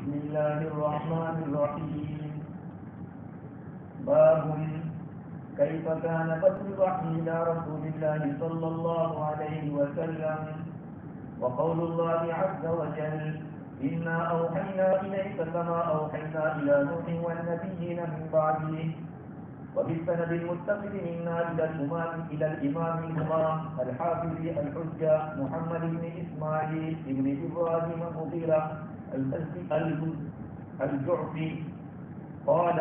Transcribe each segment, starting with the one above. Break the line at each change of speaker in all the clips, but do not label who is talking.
بسم الله الرحمن الرحيم. باب كيف كان بدء الوحي إلى رسول الله صلى الله عليه وسلم. وقول الله عز وجل: إنا أوحينا إليك كما أوحينا إلى نوح والنبيين من بعده. وبالسند المتصل منا إلى الإمام الإمام الحافظ الحجة محمد بن إسماعيل بن إبراهيم المغيرة الجعفي قال: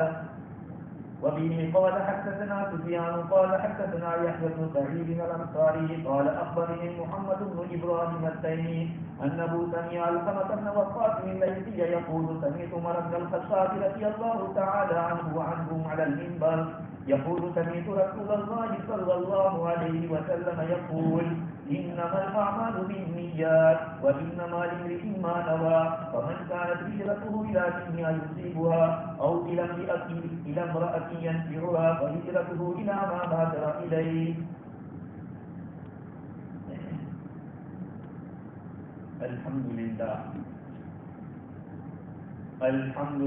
وبه قال حدثنا سفيان قال حدثنا يحيى بن سعيد الأنصاري قال أخبرني محمد بن إبراهيم التيمي أنه سمع علقمة بن وقاص الليثي يقول: سمعت عمر بن الخطاب رضي الله تعالى عنه وعنهم على المنبر يقول: سمعت رسول الله صلى الله عليه وسلم يقول: إنما الأعمال بالنيات وإنما لامرئ ما نوى. فمن كانت هجرته إلى دنيا يصيبها أو إلى امرأة ينفعها فهجرته إلى ما هاجر إليه. الحمد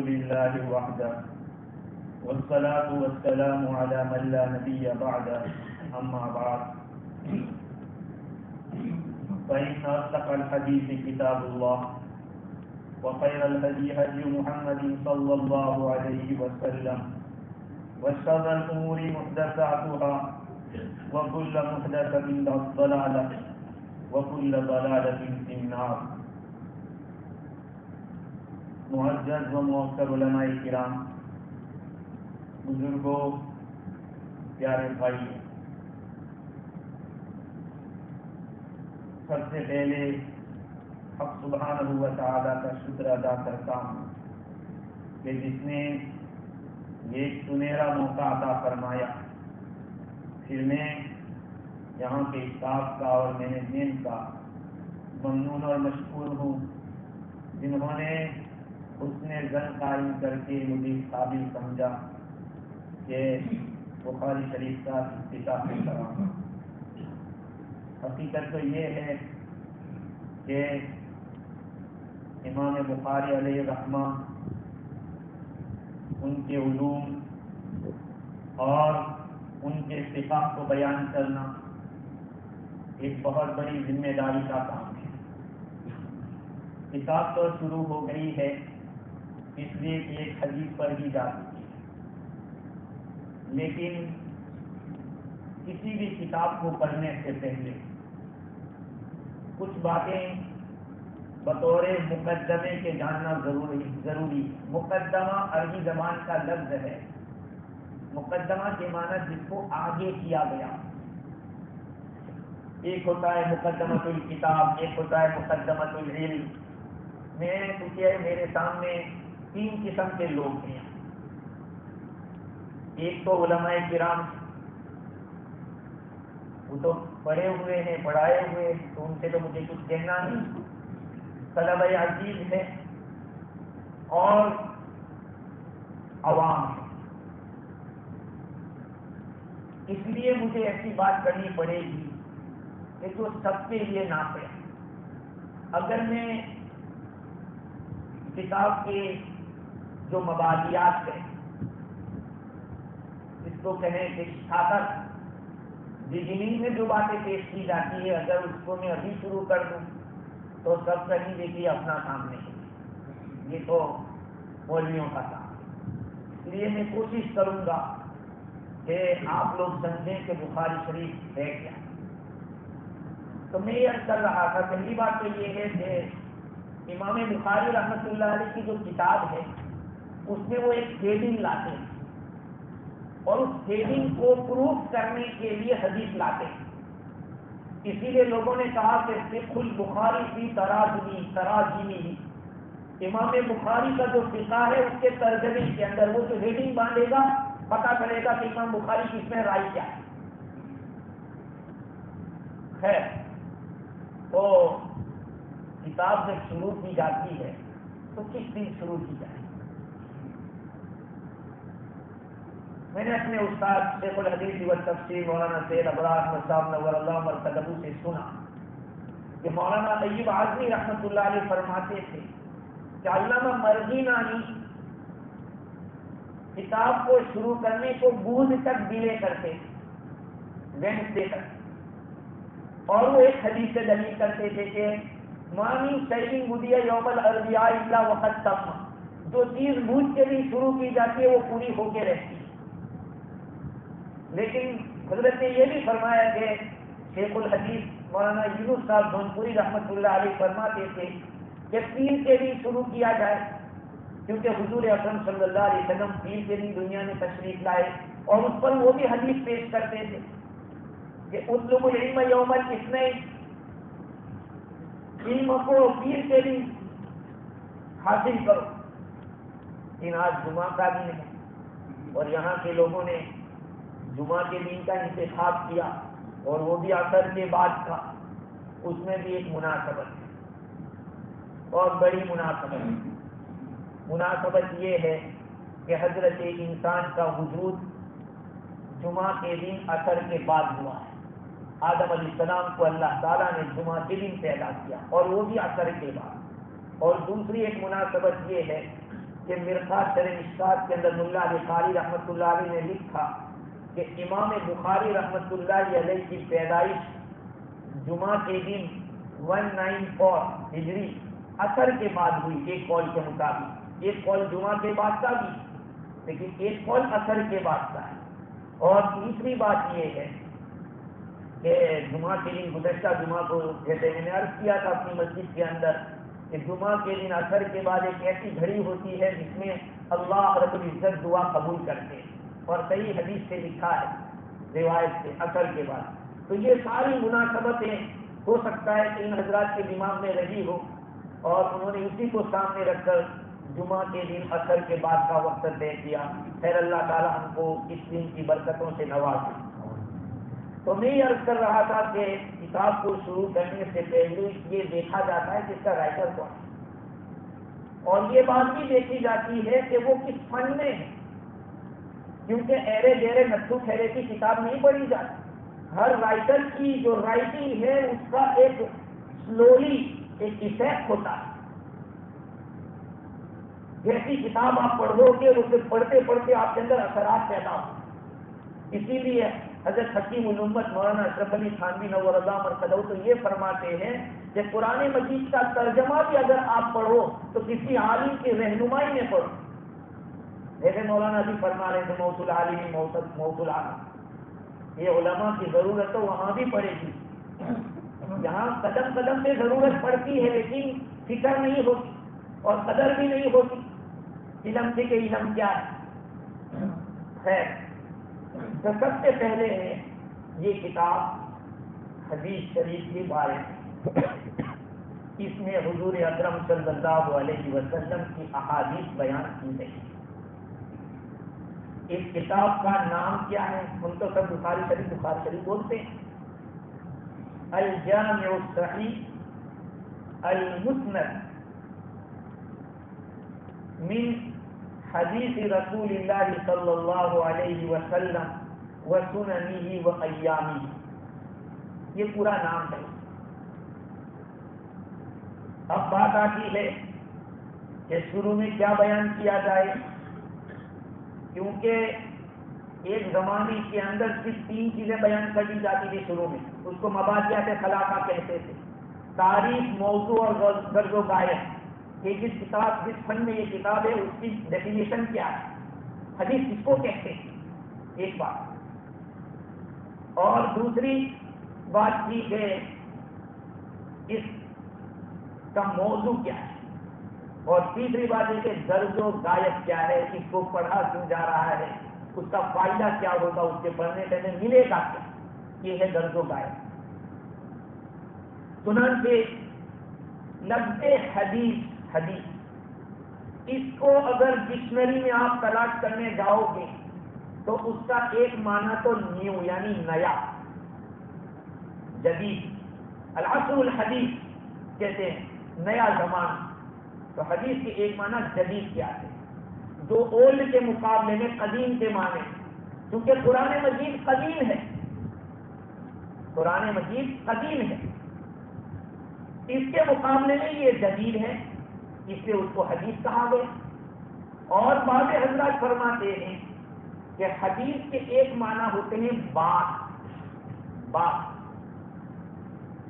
لله وحده والصلاة والسلام على من لا نبي بعده. أما بعد، فإن أصدق الحديث كتاب الله وخير الهدي هدي محمد صلى الله عليه وسلم وشر الأمور محدثاتها وكل محدثة ضلالة وكل ضلالة في النار. معزز و موقر علماء کرام، بزرگوں، پیارے بھائی، سب سے پہلے حق سبحانہ و تعالیٰ کا شکر ادا کرتا ہوں کہ جس نے یہ ایک سنہرا موقع عطا فرمایا. پھر میں یہاں کے اسٹاف کا اور مینجمنٹ کا ممنون اور مشکور ہوں جنہوں نے حسن ظن قائم کر کے مجھے قابل سمجھا کہ بخاری شریف کا افتتاح کراؤں. حقیقت تو یہ ہے کہ امام بخاری علیہ الرحمہ، ان کے علوم اور ان کے فقہ کو بیان کرنا ایک بہت بڑی ذمہ داری کا کام ہے. کتاب تو شروع ہو گئی ہے، اس لیے کہ ایک حدیث پر ہی جا چکی ہے، لیکن کسی بھی کتاب کو پڑھنے سے پہلے کچھ باتیں بطور مقدمے کے جاننا ضروری. مقدمہ عربی زبان کا لفظ ہے. مقدمہ کے معنی جس کو آگے کیا گیا. ایک ہوتا ہے مقدمۃ الکتاب، ایک ہوتا ہے مقدمۃ العلم. میرے سامنے 3 قسم کے لوگ ہیں. ایک تو علماء کرام، وہ تو پڑھے ہوئے ہیں، پڑھائے ہوئے ہیں، تو ان سے تو مجھے کچھ کہنا نہیں. طلبہ عزیز ہے اور عوام ہے. اس لیے مجھے ایسی بات کرنی پڑے گی کہ جو سب کے لیے نافع ہے. اگر میں کتاب کے جو مبادیات ہیں، اس کو کہیں کہ اسٹارٹر بگننگ میں جو باتیں پیش کی جاتی ہے، اگر اس کو میں ابھی شروع کر دوں تو سب کہیں گے کہ اپنا کام نہیں، یہ تو مولویوں کا کام ہے. اس لیے میں کوشش کروں گا کہ آپ لوگ سمجھیں کہ بخاری شریف ہے کیا. تو میں یہ عرض کر رہا تھا، پہلی بات تو یہ ہے کہ امام بخاری رحمۃ اللہ علیہ کی جو کتاب ہے اس میں وہ ایک ہیڈنگ لاتے ہیں اور اس ہیڈنگ کو پروف کرنے کے لیے حدیث لاتے ہیں. اسی لیے لوگوں نے کہا کہ فقہ البخاری فی تراجمی، امام بخاری کا جو فقہ ہے اس کے ترجمے کے اندر وہ جو ہیڈنگ باندھے گا پتا کرے گا کہ امام بخاری کی اس میں رائے کیا ہے. خیر، تو کتاب جب شروع کی جاتی ہے تو کس دن شروع کی جائے؟ میں نے اپنے استاد شیخ الحدیث والتفسیر مولانا سید ابرار احمد صاحب نور اللہ مرتضی سے سنا کہ مولانا طیب اعظمی رحمۃ اللہ علیہ فرماتے تھے کہ علامہ مرغینانی کتاب کو شروع کرنے کو بدھ تک ڈیلے کرتے تھے، ویڈنسڈے تک، اور وہ ایک حدیث سے دلیل کرتے تھے کہ مانی شیئن بدیہ یوم الاربعاء الا وقد تم، جو چیز بدھ کے دن شروع کی جاتی ہے وہ پوری ہو کے رہتی ہے۔ لیکن حضرت نے یہ بھی فرمایا کہ شیخ الحدیث مولانا یونس صاحب دھونپوری رحمۃ اللہ علیہ فرماتے تھے کہ پیر کے دن شروع کیا جائے، کیونکہ حضور اکرم صلی اللہ علیہ وسلم پیر کے دن دنیا میں تشریف لائے، اور اس پر وہ بھی حدیث پیش کرتے تھے کہ اطلب العلم یوم الاثنین، علم کو پیر کے دن حاصل کرو۔ لیکن آج جمعہ کا دن ہے اور یہاں کے لوگوں نے جمعہ کے دن کا انتخاب کیا، اور وہ بھی عصر کے بعد تھا۔ اس میں بھی ایک مناسبت ہے اور بڑی مناسبت ہے۔ مناسبت یہ ہے کہ حضرت انسان کا وجود جمعہ کے دن عصر کے بعد ہوا ہے۔ آدم علیہ السلام کو اللہ تعالیٰ نے جمعہ کے دن پیدا کیا، اور وہ بھی عصر کے بعد۔ اور دوسری ایک مناسبت یہ ہے کہ مرقات شرح مشکات کے اندر ملا علی قاری رحمۃ اللہ علیہ نے لکھا کہ امام بخاری رحمۃ اللہ علیہ کی پیدائش جمعہ کے دن 194 ہجری عصر کے بعد ہوئی، ایک قول کے مطابق۔ ایک قول جمعہ کے بعد کا بھی، لیکن ایک قول عصر کے بعد کا ہے۔ اور تیسری بات یہ ہے کہ جمعہ کے دن، گزشتہ جمعہ کو جیسے میں نے عرض کیا تھا اپنی مسجد کے اندر، کہ جمعہ کے دن عصر کے بعد ایک ایسی گھڑی ہوتی ہے جس میں اللہ رب العزت دعا قبول کرتے ہیں، اور صحیح حدیث سے لکھا ہے روایت سے عصر کے بعد۔ تو یہ ساری مناسبتیں ہو سکتا ہے کہ ان حضرات کے دماغ میں رہی ہو، اور انہوں نے اسی کو سامنے رکھ کر جمعہ کے دن عصر کے بعد کا وقت طے کیا۔ خیر اللہ تعالیٰ ہم کو اس دن کی برکتوں سے نوازے۔ تو میں یہ عرض کر رہا تھا کہ کتاب کو شروع کرنے سے پہلے یہ دیکھا جاتا ہے کہ اس کا رائٹر کون ہے، اور یہ بات بھی دیکھی جاتی ہے کہ وہ کس فن میں ہے، کیونکہ ایرے گیرے نتھو کھیرے کی کتاب نہیں پڑھی جاتی۔ ہر رائٹر کی جو رائٹنگ ہے اس کا ایک سلولی ایک ایفیکٹ ہوتا ہے۔ جیسی کتاب آپ پڑھو گے اسے پڑھتے پڑھتے آپ کے اندر اثرات پیدا ہوں۔ اسی لیے حضرت حکیم الامت مولانا اشرف علی تھانوی نور اللہ مرقدہ تو یہ فرماتے ہیں کہ قرآن مجید کا ترجمہ بھی اگر آپ پڑھو تو کسی عالم کی رہنمائی میں پڑھو۔ جیسے مولانا بھی فرما رہے تھے موت العالم موت العالم، یہ علماء کی ضرورت تو وہاں بھی پڑے گی، یہاں قدم قدم پہ ضرورت پڑتی ہے، لیکن فکر نہیں ہوتی اور قدر بھی نہیں ہوتی علم سے کہ علم کیا ہے۔ خیر، تو سب سے پہلے ہے یہ کتاب حدیث شریف کے بارے میں، اس میں حضور اکرم صلی اللہ علیہ وسلم کی احادیث بیان کی گئی۔ اس کتاب کا نام کیا ہے؟ ہم تو سب بخاری شریف بولتے ہیں۔ الجامع الصحیح المسند من حدیث رسول اللہ صلی اللہ علیہ وسلم وسننہ وایامہ، یہ پورا نام ہے۔ اب بات آتی ہے کہ شروع میں کیا بیان کیا جائے، کیونکہ ایک زمانے کے اندر صرف 3 چیزیں بیان کر دی جاتی تھی شروع میں، اس کو مبادیات خلافہ کہتے تھے، تاریخ، موضوع اور غرض و غایت، کہ جس فن میں یہ کتاب ہے اس کی ڈیفینیشن کیا ہے، حدیث کس کو کہتے ہیں، ایک بات۔ اور دوسری بات کی کہ اس کا موضوع کیا ہے، اور تیسری بات ہے کہ غرض و غایت کیا ہے، اس کو پڑھا کیوں جا رہا ہے، اس کا فائدہ کیا ہوگا، اس کے پڑھنے سے ہمیں ملے گا کیا، یہ ہے غرض و غایت۔ چنانچہ لفظ حدیث اس کو اگر ڈکشنری میں آپ تلاش کرنے جاؤ گے تو اس کا ایک معنی تو نیو یعنی نیا، جدید، العصر الحدیث کہتے ہیں، نیا زمانہ۔ تو حدیث کے ایک معنی جدید کیا ہے، جو اولڈ کے مقابلے میں قدیم کے معنی، کیونکہ قرآن مجید قدیم ہے، قرآن مجید قدیم ہے، اس کے مقابلے میں یہ جدید ہے۔ اس لیے اس کو حدیث کہا گیا. اور بعض حضرات فرماتے ہیں کہ حدیث کے ایک معنی ہوتے ہیں بات.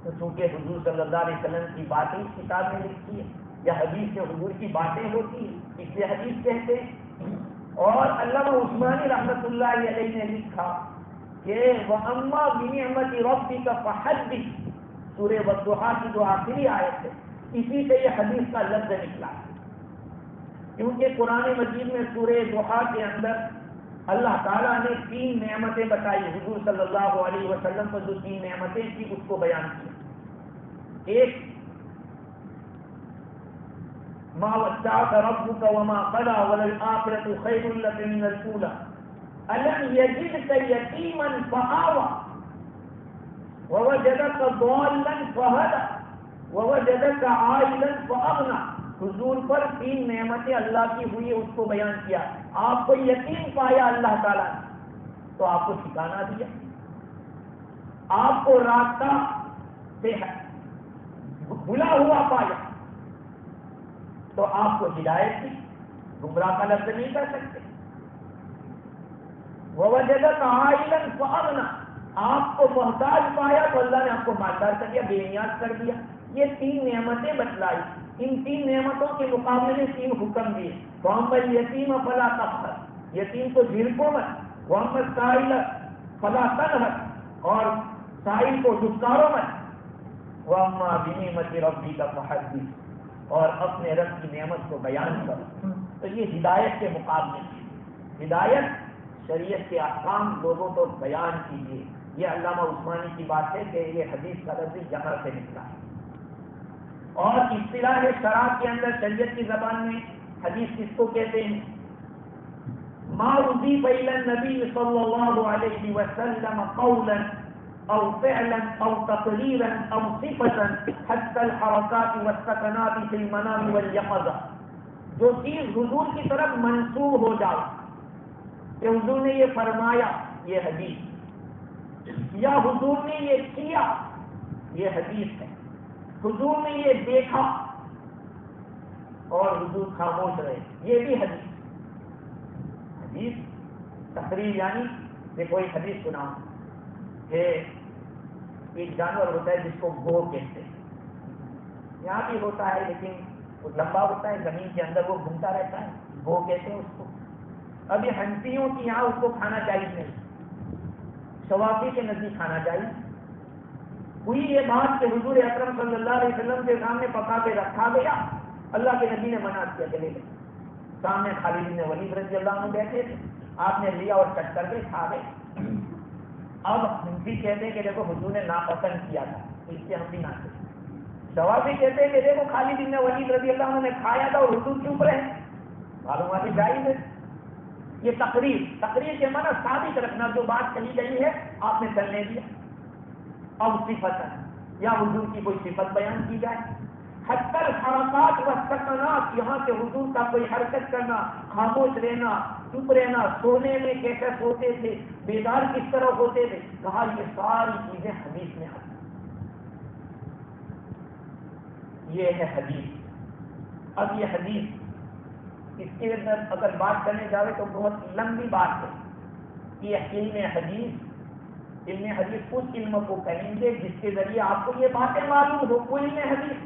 تو چونکہ حضور صلی اللہ علیہ وسلم کی باتیں اس کتاب میں لکھی ہے یا حدیث میں حضور کی باتیں ہوتی ہیں اس لیے حدیث کہتے ہیں. اور علامہ عثمانی رحمۃ اللہ علیہ نے لکھا کہ وَأَمَّا بِنِعْمَةِ رَبِّكَ فَحَدِّثْ سورہ والضحیٰ کی جو آخری آیت ہے اسی سے یہ حدیث کا لفظ نکلا ہے. کیونکہ قرآن مجید میں سورہ ضحیٰ کے اندر اللہ تعالیٰ نے 3 نعمتیں بتائی. حضور صلی اللہ علیہ وسلم کو جو 3 نعمتیں تھی اس کو بیان کیا. ایک ما ودعك ربك وما قلى وللآخرة خير لك من الأولى ألم يجدك يتيما فآوى ووجدك ضالا فهدى ووجدك عائلا فأغنى. حضور پر 3 نعمتیں اللہ کی ہوئی اس کو بیان کیا. آپ کو یتیم پایا اللہ تعالیٰ نے تو آپ کو ٹھکانہ دیا. آپ کو راستہ سے بھلا ہوا پایا تو آپ کو ہدایت دی. گمراہ کا لفظ نہیں کر سکتے. ووجدک عائلا فاغنی، آپ کو محتاج پایا تو اللہ نے آپ کو مالدار کر دیا، بے نیاز کر دیا. یہ 3 نعمتیں بتلائی. ان 3 نعمتوں کے مقابلے میں 3 حکم دیے. وَأَمَّا الْيَتِيمَ فَلَا تَقْهَرْ، یتیم کو جھڑکو مت. وَأَمَّا السَّائِلَ فَلَا تَنْهَرْ، اور سائل کو دھتکارو مت. وَأَمَّا بِنِعْمَةِ رَبِّكَ فَحَدِّثْ، اور اپنے رب کی نعمت کو بیان کرو. تو یہ ہدایت کے مقابلے میں ہدایت شریعت کے احکام لوگوں کو بیان کیجیے. یہ علامہ عثمانی کی بات ہے کہ یہ حدیث کا لفظ یہاں سے نکلا ہے. اور اصطلاح شرع کے اندر شریعت کی زبان میں حدیث کس کو کہتے ہیں؟ ما اضیف الی النبی صلی اللہ علیہ وسلم قولا او فعلا او تقریرا او صفتا حتی الحرکات والسکنات فی المنام والیقظہ. جو چیز حضور کی طرف منسوب ہو جائے کہ حضور نے یہ فرمایا، یہ حدیث، یا حضور نے یہ کیا، یہ حدیث ہے. حضور نے یہ دیکھا اور حضور خاموش رہے، یہ بھی حدیث. حدیث تقریر یعنی دیکھو ایک حدیث سناؤں کہ ایک جانور ہوتا ہے جس کو گو کہتے ہیں. یہاں بھی ہوتا ہے لیکن وہ لمبا ہوتا ہے، زمین کے اندر وہ گھومتا رہتا ہے، گو کہتے ہیں اس کو. ابھی ہنسیوں کی یہاں اس کو کھانا چاہیے نہیں، شوافی کے نزدیک کھانا چاہیے. ہوئی یہ بات کہ حضور اکرم صلی اللہ علیہ وسلم کے سامنے پکا کے رکھا گیا. اللہ کے نبی نے منع کیا کہ لے لے. سامنے خالد بن ولید رضی اللہ عنہ بیٹھے تھے، آپ نے لیا اور چٹ کر کے کھا گئے. اب ہنسی کہتے ہیں کہ دیکھو حضور نے ناپسند کیا تھا اس سے ہم بھی نہ کھائیں. شوافی کہتے ہیں کہ دیکھو خالد بن ولید رضی اللہ عنہ نے کھایا تھا اور حضور چپ رہے. معلوم ہے جائز ہے. یہ تقریر کے معنی ثابت رکھنا، جو بات کہی گئی ہے آپ نے چلنے دیا. اب صفت یا حضور کی کوئی صفت بیان کی جائے. حتی الحرکات والسکنات، یہاں سے حضور کا کوئی حرکت کرنا، خاموش رہنا، چپ رہنا، سونے میں کیسے سوتے تھے، بیدار کس طرح ہوتے تھے، کہا یہ ساری چیزیں حدیث میں آتی. یہ ہے حدیث. اب یہ حدیث، اس کے اندر اگر بات کرنے جاوے تو بہت لمبی بات ہے. یہ علم حدیث اس علم کو کہیں گے جس کے ذریعے آپ کو یہ باتیں معلوم ہو. کوئی علم حدیث،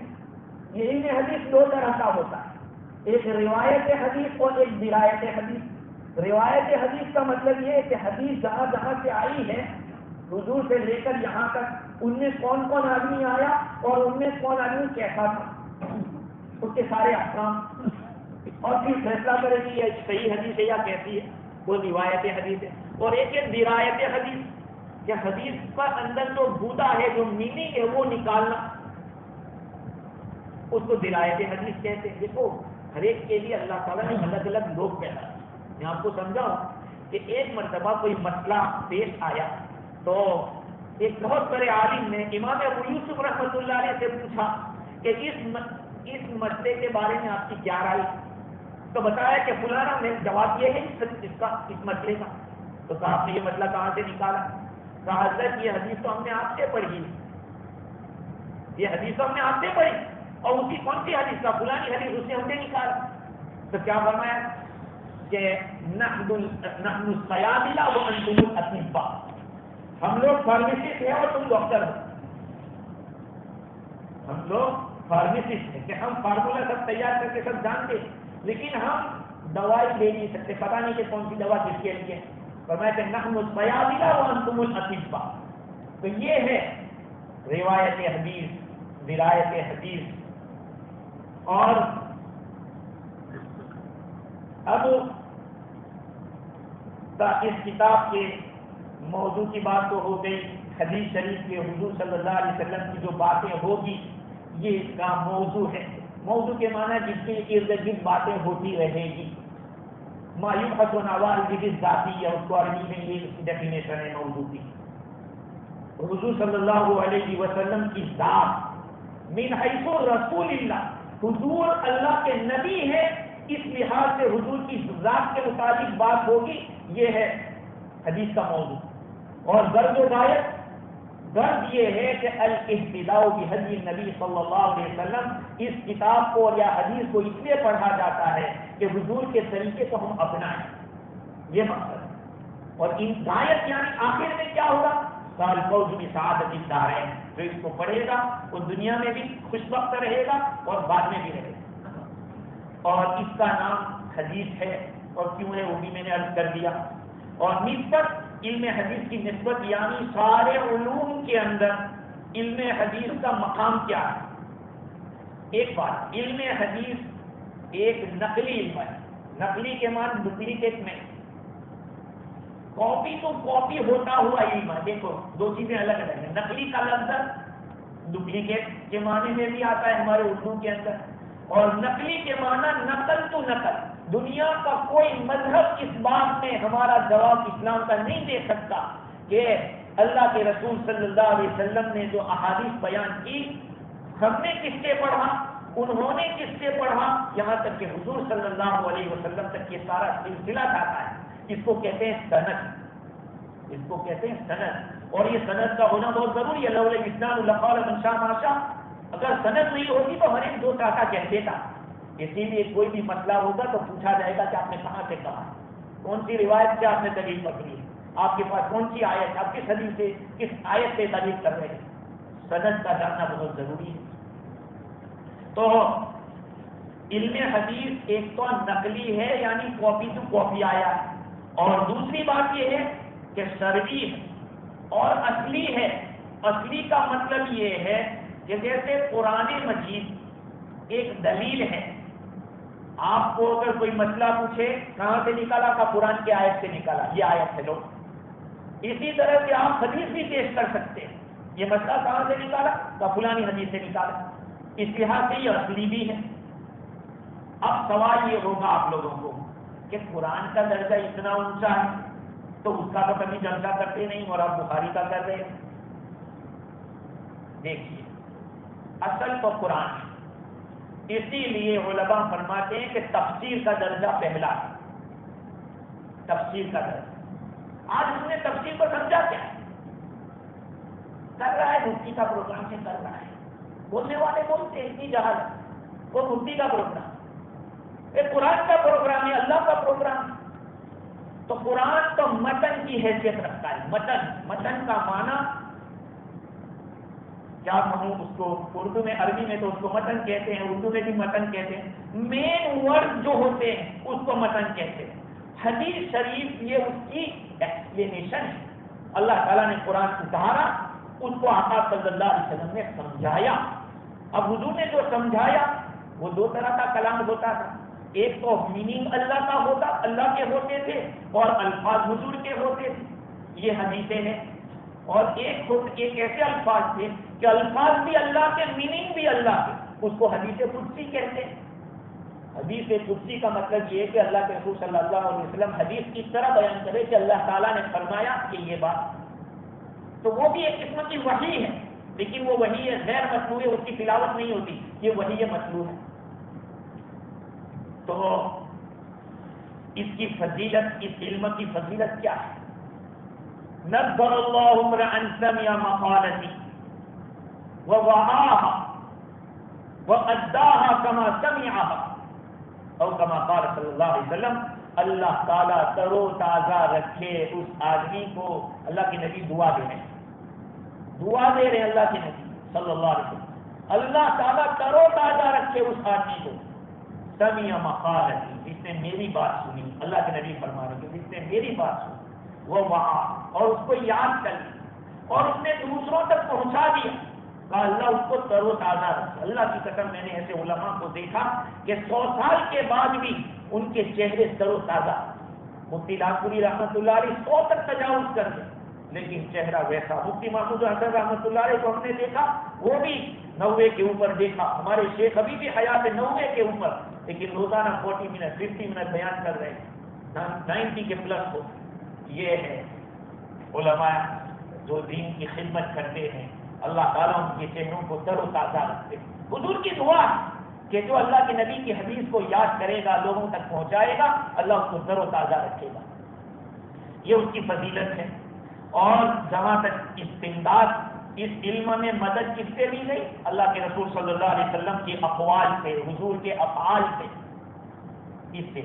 یہ علم حدیث 2 طرح کا ہوتا ہے، ایک روایت حدیث اور ایک درایت حدیث. روایت حدیث کا مطلب یہ ہے کہ حدیث جہاں جہاں سے آئی ہے حضور سے لے کر یہاں تک، ان میں کون کون آدمی آیا اور ان میں کون آدمی کیسا تھا، اس کے سارے احکام، اور پھر فیصلہ کرے کہ یہ صحیح حدیث ہے یا کیسی ہے، وہ روایت حدیث ہے. اور ایک ہے درایت حدیث، کہ حدیث کا اندر جو بودا ہے، جو میننگ ہے وہ نکالنا، اس کو درایت حدیث کہتے ہیں. دیکھو ہر ایک کے لیے اللہ تعالیٰ نے الگ الگ لوگ پیدا کیے. میں آپ کو سمجھاؤں کہ ایک مرتبہ کوئی مسئلہ پیش آیا تو ایک بہت بڑے عالم نے امام ابو یوسف رحمۃ اللہ علیہ سے پوچھا کہ اس مسئلے کے بارے میں آپ کی کیا رائے. تو بتایا کہ فلانا میں جواب یہ ہے اس مسئلے کا. تو کہا آپ نے یہ مسئلہ کہاں سے نکالا؟ کہا حضرت یہ حدیث تو ہم نے آپ سے پڑھی، یہ حدیث تو ہم نے آپ سے پڑھی. اور اسی کون سی حدیث؟ حدیث کا فلانی حدیث اس سے ہم نے نکالا. تو کیا فرمایا کہ نحن الصیادلہ وانتم الاطباء، ہم لوگ فارمیسسٹ ہیں اور تم ڈاکٹر ہو. ہم لوگ فارمیسسٹ ہیں کہ ہم فارمولا سب تیار کر کے سب جانتے، لیکن ہم دوائی دے نہیں سکتے، پتہ نہیں کہ کون سی دوا کس کے لیے. فرمایا کہ نحن الصیادلہ وانتم الاطباء. تو یہ ہے روایت حدیث، درایت حدیث. اور اب اس کتاب کے موضوع کی بات تو ہو گئی، حدیث شریف کے حضور صلی اللہ علیہ وسلم کی جو باتیں ہوگی یہ اس کا موضوع ہے. موضوع کے معنی جس کے ارد گرد باتیں ہوتی رہے گی. ما یبحث عن عوارض ذاتی ہے، اس کو عربی میں یہ ڈیفینیشن ہے موضوع کی. حضور صلی اللہ علیہ وسلم کی ذات من حیث رسول اللہ، حضور اللہ کے نبی ہے، اس لحاظ سے حضور کی ذات کے مطابق بات ہوگی. یہ ہے حدیث کا موضوع. اور غرض و غایت، غرض یہ ہے کہ الاہتداء بہدی النبی صلی اللہ علیہ وسلم، اس کتاب کو یا حدیث کو اس لیے پڑھا جاتا ہے کہ حضور کے طریقے کو ہم اپنائیں، یہ مقصد ہے. اور ان غایت یعنی آخر میں کیا ہوگا؟ فالفوز بسعادت الدارین، جو اس کو پڑھے گا وہ دنیا میں بھی خوش وقت رہے گا اور بعد میں بھی رہے گا. اور اس کا نام حدیث ہے، اور کیوں ہے وہ بھی میں نے عرض کر دیا. اور نسبت علم حدیث کی نسبت یعنی سارے علوم کے اندر علم حدیث کا مقام کیا ہے؟ ایک بات، علم حدیث ایک نقلی علم ہے. نقلی کے معنی ڈپلیکیٹ میں، کاپی تو کاپی ہوتا ہوا علم ہے. دیکھو دو چیزیں الگ الگ ہیں. نقلی کا لفظ ڈپلیکیٹ کے معنی میں بھی آتا ہے ہمارے اردو کے اندر، اور نقلی کے معنی نقل تو نقل. دنیا کا کوئی مذہب اس بات میں ہمارا جواب اسلام کا نہیں دے سکتا کہ اللہ کے رسول صلی اللہ علیہ وسلم نے جو احادیث بیان کی ہم نے کس سے پڑھا، انہوں نے کس سے پڑھا، یہاں تک کہ حضور صلی اللہ علیہ وسلم تک یہ سارا سلسلہ جاتا ہے. اس کو کہتے ہیں سند، اس کو کہتے ہیں سند. اور یہ سند کا ہونا بہت ضروری ہے. لولا الاسلام لقال من شاء ما شاء، اگر سند نہیں ہوتی تو ہر ایک دو ٹاکا کہہ دیتا. اسی لیے کوئی بھی مسئلہ ہوگا تو پوچھا جائے گا کہ آپ نے کہاں سے کہا، کون سی روایت سے آپ نے دلیل پکڑی ہے، آپ کے پاس کون سی آیت، آپ کس حدیث سے کس آیت سے دلیل کر رہے ہیں. سند کا جاننا بہت ضروری ہے. تو علم حدیث ایک تو نقلی ہے یعنی کاپی ٹو کاپی آیا ہے، اور دوسری بات یہ ہے کہ شرعی ہے اور اصلی ہے. اصلی کا مطلب یہ ہے کہ جیسے قرآن مجید ایک دلیل ہے. آپ کو اگر کوئی مسئلہ پوچھے کہاں سے نکالا کا قرآن کی آیت سے نکالا، یہ آیت ہے. لو اسی طرح سے آپ حدیث بھی پیش کر سکتے ہیں. یہ مسئلہ کہاں سے نکالا کا فلانی حدیث سے نکالا. اس لحاظ سے یہ اصلی بھی ہے. اب سوال یہ ہوگا آپ لوگوں کو کہ قرآن کا درجہ اتنا اونچا ہے تو اس کا تو کبھی درجہ کرتے نہیں اور آپ بخاری کا کر رہے ہیں. دیکھیے اصل تو قرآن ہے، اسی لیے علماء فرماتے ہیں کہ تفسیر کا درجہ پہلا ہے. تفسیر کا درجہ آج ہم نے تفسیر کو سمجھا کیا کر رہا ہے، مفتی کا پروگرام سے کر رہا ہے. بولنے والے بولتے ہیں اتنی جہالت، وہ مفتی کا پروگرام، یہ قرآن کا پروگرام ہے، اللہ کا پروگرام. تو قرآن تو متن کی حیثیت رکھتا ہے. متن کا معنی کیا کہوں اس کو، اردو میں عربی میں تو اس کو متن کہتے ہیں، اردو میں بھی متن کہتے ہیں. مین ورڈ جو ہوتے ہیں اس کو متن کہتے ہیں. حدیث شریف یہ اس کی ایکسپلینیشن ہے. اللہ تعالیٰ نے قرآن اتارا، اس کو آقا صلی اللہ علیہ وسلم نے سمجھایا. اب حضور نے جو سمجھایا وہ دو طرح کا کلام ہوتا تھا. ایک تو میننگ اللہ کا ہوتا، اللہ کے ہوتے تھے، اور الفاظ حضور کے ہوتے تھے، یہ حدیثیں ہیں. اور ایک ایسے الفاظ تھے کہ الفاظ بھی اللہ کے، میننگ بھی اللہ کے، اس کو حدیث قدسی کہتے ہیں. حدیث قدسی کا مطلب یہ ہے کہ اللہ کے رسول صلی اللہ علیہ وسلم حدیث اس طرح بیان کرے کہ اللہ تعالیٰ نے فرمایا کہ یہ بات، تو وہ بھی ایک قسم کی وحی ہے، لیکن وہ وحی ہے غیر مطلوع ہے، اس کی تلاوت نہیں ہوتی، یہ وحی مطلوع ہے. تو اس کی فضیلت، اس علم کی فضیلت کیا ہے؟ نذر اللہ امرأ سمع مقالتی ووعاها
وَأَدَّاهَا كَمَا سَمِعَهَا، اور کما قال صلی اللہ علیہ وسلم، اللہ تعالیٰ تر و تازہ رکھے اس آدمی کو. اللہ کے نبی دعا دے رہے ہیں، دعا دے رہے ہیں اللہ کے نبی صلی اللہ علیہ وسلم، اللہ تعالیٰ تر و تازہ رکھے اس آدمی کو. سمع مقالتی، جس نے میری بات سنی، اللہ کے نبی فرما رہے ہیں جس نے میری بات سنی، وہ وہاں اور اس کو یاد کر لی اور اس نے دوسروں تک پہنچا دیا، اللہ اس کو تر و تازہ رکھے. اللہ کی قسم میں نے ایسے علماء کو دیکھا کہ 100 سال کے بعد بھی ان کے چہرے تر و تازہ. مفتی لاکھوری رحمۃ اللہ علیہ 100 تک تجاوز کر دے لیکن چہرہ ویسا. مفتی محمود حسن رحمۃ اللہ علیہ کو ہم نے دیکھا، وہ بھی 90 کے اوپر دیکھا. ہمارے شیخ ابھی بھی حیات 90 کے اوپر، لیکن روزانہ 40 منٹ 50 منٹ بیان کر رہے ہیں 90 کے پلس ہو. یہ ہے علماء جو دین کی خدمت کرتے ہیں، اللہ تعالیٰ ان کے چہروں کو تر و تازہ رکھتے. حضور کی دعا کہ جو اللہ کے نبی کی حدیث کو یاد کرے گا، لوگوں تک پہنچائے گا، اللہ اس کو تر و تازہ رکھے گا. یہ اس کی فضیلت ہے. اور جہاں تک استمداد، اس علم میں مدد کس سے لی گئی؟ اللہ کے رسول صلی اللہ علیہ وسلم کے اقوال سے، حضور کے افعال سے، اس سے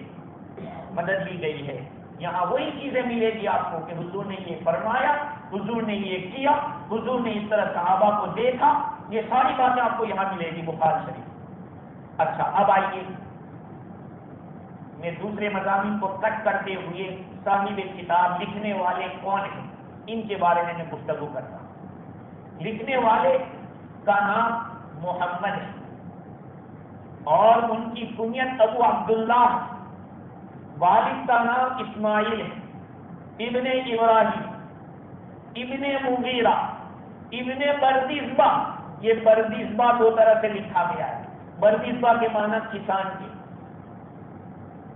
مدد لی گئی ہے. یہاں وہی چیزیں ملے گی آپ کو کہ حضور نے یہ فرمایا، حضور نے یہ کیا، حضور نے اس طرح صحابہ کو دیکھا. یہ ساری باتیں آپ کو یہاں ملے گی بخاری شریف. اچھا، اب آئیے میں دوسرے مضامین کو کٹ کرتے ہوئے صاحب کتاب لکھنے والے کون ہیں ان کے بارے میں گفتگو کرتا ہوں. لکھنے والے کا نام محمد ہے اور ان کی کنیت ابو عبداللہ ہے. والد کا نام اسماعیل ہے، ابن ابراہیم، ابن مغیرہ، ابن بردیزبہ. یہ بردیزبہ 2 طرح سے لکھا گیا ہے. بردیزبہ کے معنی کسان کے.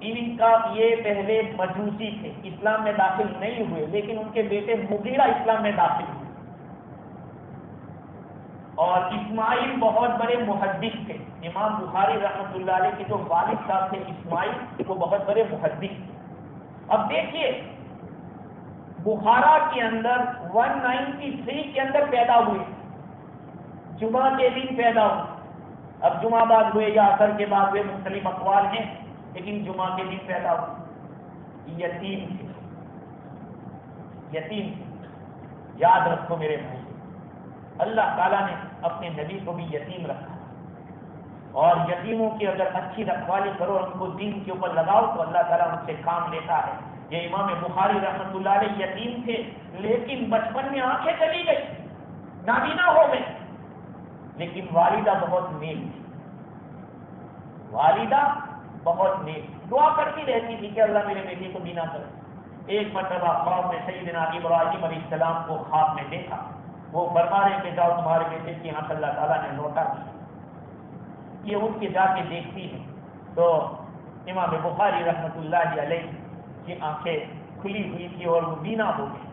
ان کا یہ پہلے مجوسی تھے، اسلام میں داخل نہیں ہوئے، لیکن ان کے بیٹے مغیرہ اسلام میں داخل ہوئے. اور اسماعیل بہت بڑے محدث تھے. امام بخاری رحمۃ اللہ علیہ کے جو والد صاحب تھے اسماعیل، وہ بہت بڑے محدث تھے. اب دیکھیے بخارا کے اندر 193 کے اندر پیدا ہوئے، جمعہ کے دن پیدا ہوئے. اب جمعہ بعد ہوئے یا عصر کے بعد ہوئے، مختلف اقوال ہیں، لیکن جمعہ کے دن پیدا ہوئے. یتیم تھے، یتیم تھے. یاد رکھو میرے بھائی، اللہ تعالیٰ نے اپنے نبی کو بھی یتیم رکھا، اور یتیموں کی اگر اچھی رکھوالی کرو، ان کو دین کے اوپر لگاؤ، تو اللہ تعالیٰ ان سے کام لیتا ہے. یہ امام بخاری رحمۃ اللہ علیہ یتیم تھے، لیکن بچپن میں آنکھیں چلی گئی، نابینا ہو گئے، لیکن والدہ بہت نیک تھی. والدہ بہت نیک، دعا کرتی رہتی تھی کہ اللہ میرے بیٹے کو بینا کرے. ایک مرتبہ خواب میں سیدنا ابراہیم علیہ السلام کو خواب میں دیکھا. وہ فرما رہے کہ جاؤ تمہارے بیٹے کی آنکھ اللہ تعالیٰ نے لوٹا دی. یہ ان کے جا کے دیکھتی ہے تو امام بخاری رحمۃ اللہ علیہ کی آنکھیں کھلی ہوئی تھی اور وہ بینا ہو گئی.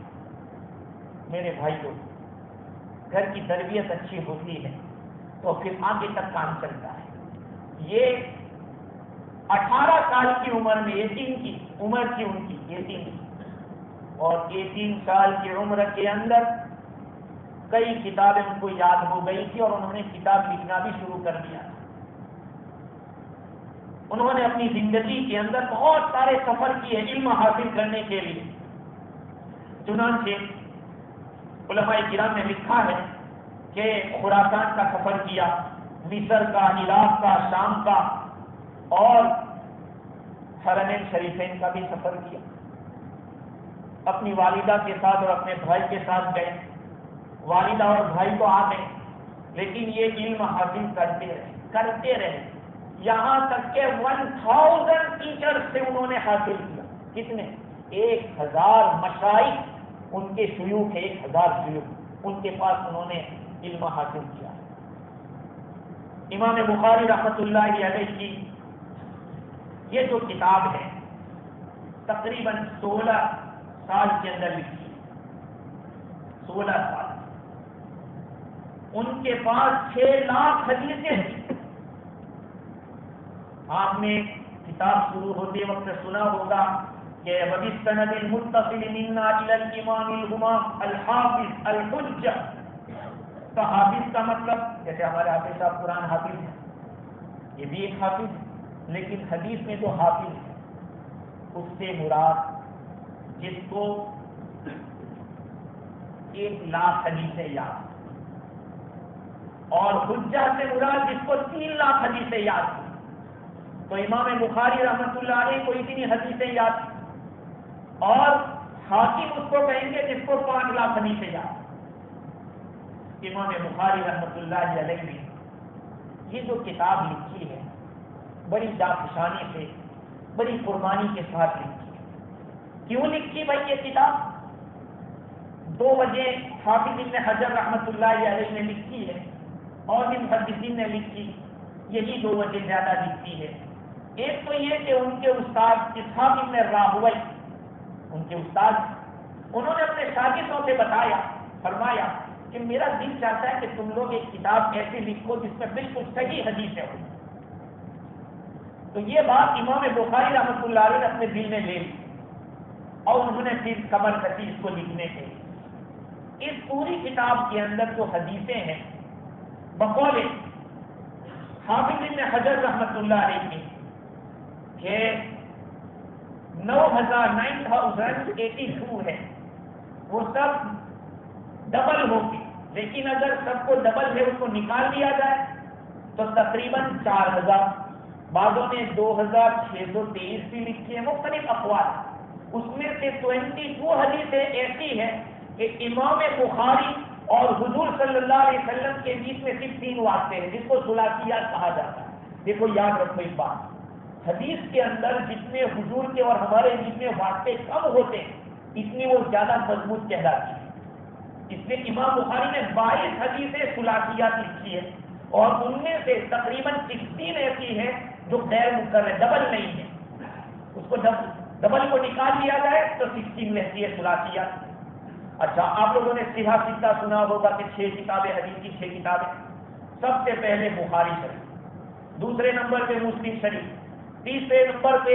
میرے بھائیوں، گھر کی تربیت اچھی ہوتی ہے تو پھر آگے تک کام چلتا ہے. یہ 18 سال کی عمر میں، 18 کی عمر تھی ان کی، 18 کی، اور 18 سال کی عمر کے اندر کئی کتابیں ان کو یاد ہو گئی تھی اور انہوں نے کتاب لکھنا بھی شروع کر دیا. انہوں نے اپنی زندگی کے اندر بہت سارے سفر کیے علم حاصل کرنے کے لیے. چنانچہ علماء کرام نے لکھا ہے کہ خراسان کا سفر کیا، مصر کا، عراق کا، شام کا، اور حرمین شریفین کا بھی سفر کیا. اپنی والدہ کے ساتھ اور اپنے بھائی کے ساتھ گئے. والدہ اور بھائی تو آ گئے، لیکن یہ علم حاصل کرتے رہے یہاں تک کہ 1000 ٹیچر سے انہوں نے حاصل کیا. کتنے؟ 1000 مشائخ ان کے شیوخ ہیں، 1000 شیوخ ان کے پاس انہوں نے علم حاصل کیا. امام بخاری رحمۃ اللہ علیہ کی یہ جو کتاب ہے تقریباً 16 سال کے اندر لکھی، 16 سال. ان کے پاس 6 لاکھ حدیثیں ہیں. آپ نے کتاب شروع ہوتے وقت سنا ہوگا کہ وَبِالسَّنَدِ الْمُتَّصِلِ مِنَّا إِلَى الْإِمَامِ الْهُمَامِ الْحَافِظِ الْحُجَّةِ. تو حافظ کا مطلب جیسے ہمارے حافظ صاحب قرآن حافظ ہیں، یہ بھی ایک حافظ ہے، لیکن حدیث میں جو حافظ ہے اس سے مراد جس کو 1,00,000 حدیثیں یاد اور حجہ سے مراد جس کو 3,00,000 حدیثیں یاد تھی. تو امام بخاری رحمۃ اللہ علیہ کو اتنی حدیثیں یاد تھی اور حاکم اس کو کہیں گے جس کو 5,00,000 حدیثیں یاد. امام بخاری رحمۃ اللہ علیہ نے یہ جو کتاب لکھی ہے بڑی جافشانی سے، بڑی قربانی کے ساتھ لکھی ہے. کیوں لکھی بھائی یہ کتاب؟ 2 وجہ حافظ ابن حجر رحمۃ اللہ علیہ نے لکھی ہے اور بھی محدثین نے لکھی. یہی 2 وجہ زیادہ لکھی ہے. ایک تو یہ کہ ان کے استاد اسحاق ابن راہوی، ان کے استاد، انہوں نے اپنے شاگردوں سے بتایا، فرمایا کہ میرا دل چاہتا ہے کہ تم لوگ ایک کتاب ایسی لکھو جس میں بالکل صحیح حدیثیں ہوں. تو یہ بات امام بخاری رحمۃ اللہ علیہ نے اپنے دل میں لے لی اور انہوں نے پھر کمر کسی اس کو لکھنے کے اس پوری کتاب کے اندر جو حدیثیں ہیں بقول حافظ ابن حجر رحمۃ اللہ علیہ کی کہ 9,982 ہے، وہ سب ڈبل ہوگی، لیکن اگر سب کو ڈبل ہے اس کو نکال دیا جائے تو تقریباً 4,000، بعضوں نے 2,623 بھی لکھی ہے، مختلف اقوال. اس میں سے 22 حدیثیں ایسی ہیں کہ امام بخاری اور حضور صلی اللہ علیہ وسلم کے بیچ میں صرف 3 واسطے ہیں جس کو ثلاثیات کہا جاتا ہے. دیکھو یاد رکھو ایک بات، حدیث کے اندر جتنے حضور کے اور ہمارے بیچ میں واسطے کم ہوتے ہیں اتنی وہ زیادہ مضبوط کہلاتی ہے. اس لیے امام بخاری نے 22 حدیثیں ثلاثیات لکھی ہے اور ان میں سے تقریباً 16 ایسی ہیں جو غیر مقرر ڈبل نہیں ہے. اس کو ڈبل کو نکال لیا جائے تو 16 رہتی ہے ثلاثیات. اچھا، آپ لوگوں نے سیدھا سیدھا سنا ہوگا کہ 6 کتابیں، حدیث کی 6 کتابیں. سب سے پہلے بخاری شریف، دوسرے نمبر پہ مسلم شریف، تیسرے نمبر پہ